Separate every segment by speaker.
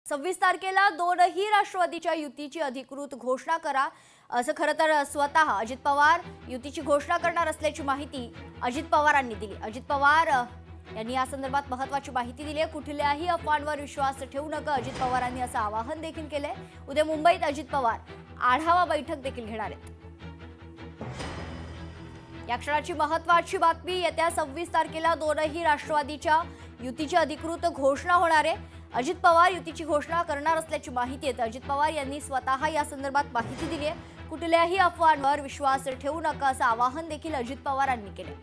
Speaker 1: 26 तारखेला दोनही राष्ट्रवादीच्या युतीची अधिकृत घोषणा करा, असं खरं तर स्वतः अजित पवार युतीची घोषणा करणार असल्याची माहिती अजित पवारांनी दिली। अजित पवार यांनी या संदर्भात महत्त्वाची माहिती दिली आहे। कुठल्याही अफवांवर विश्वास ठेवू नका, अजित पवारांनी असं आवाहन देखील केलंय। उद्या मुंबईत अजित पवार आढावा बैठक देखील घेणार आहेत। या क्षणाची महत्त्वाची बातमी, येत्या 26 तारखेला दोनही राष्ट्रवादीच्या युतीची अधिकृत घोषणा होणार आहे। अजित पवार युतीची घोषणा करणार असल्याची माहिती आहे। अजित पवार यांनी स्वतः या संदर्भात माहिती दिली आहे। कुठल्याही अफवांवर विश्वास ठेवू नका असं आवाहन देखील अजित पवारांनी केले।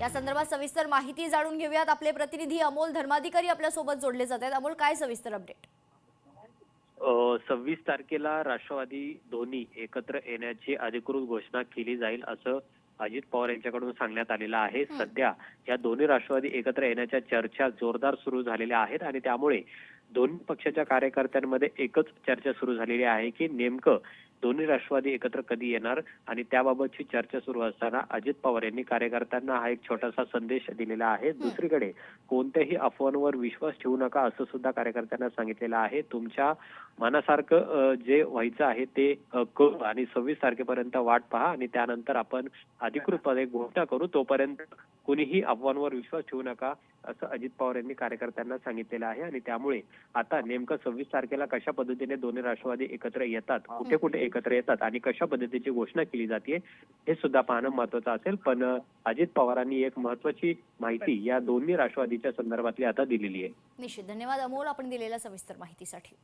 Speaker 1: या संदर्भात सविस्तर माहिती जाणून घेऊयात। आपले प्रतिनिधी अमोल धर्माधिकारी आपल्या सोबत जोडले जात आहेत। अमोल, काय सविस्तर अपडेट?
Speaker 2: 26 तारखेला राष्ट्रवादी दोन्ही एकत्र येण्याची अधिकृत घोषणा केली जाईल असं अजित पवार यांच्याकडून सांगण्यात आलेलं आहे। सध्या या दोन्ही राष्ट्रवादी एकत्र येण्याच्या चर्चा जोरदार सुरू झालेल्या आहेत आणि त्यामुळे दोन्ही पक्षाच्या कार्यकर्त्यांमध्ये एकच चर्चा सुरू झालेली आहे की नेमकं दोन्ही राष्ट्रवादी एकत्र कधी येणार आणि त्याबाबतची चर्चा सुरू असताना अजित पवार यांनी कार्यकर्त्यांना हा एक छोटासा संदेश दिलेला आहे। दुसरीकडे कोणत्याही अफवांवर विश्वास ठेवू नका असं सुद्धा कार्यकर्त्यांना सांगितलेलं आहे। तुमच्या मनासारखं जे व्हायचं आहे ते करू आणि 26 तारखेपर्यंत वाट पहा आणि त्यानंतर आपण अधिकृतपणे घोषणा करू, तोपर्यंत कोणीही अफवांवर विश्वास ठेवू नका असं अजित पवार यांनी कार्यकर्त्यांना सांगितलेलं आहे। आणि त्यामुळे आता नेमकं 26 तारखेला कशा पद्धतीने दोन्ही राष्ट्रवादी एकत्र येतात, कुठे कुठे एकत्र येतात आणि कशा पद्धतीची घोषणा केली जाते हे सुद्धा पाहणं महत्त्वाचं असेल। पण अजित पवारांनी एक महत्त्वाची माहिती या दोन्ही राष्ट्रवादीच्या संदर्भातली आता दिलेली आहे।
Speaker 1: निश्चित धन्यवाद अमोल, आपण दिलेल्या सविस्तर माहितीसाठी।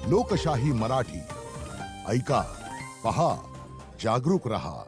Speaker 3: लोकशाही मराठी ऐका, पहा, जागरूक रहा।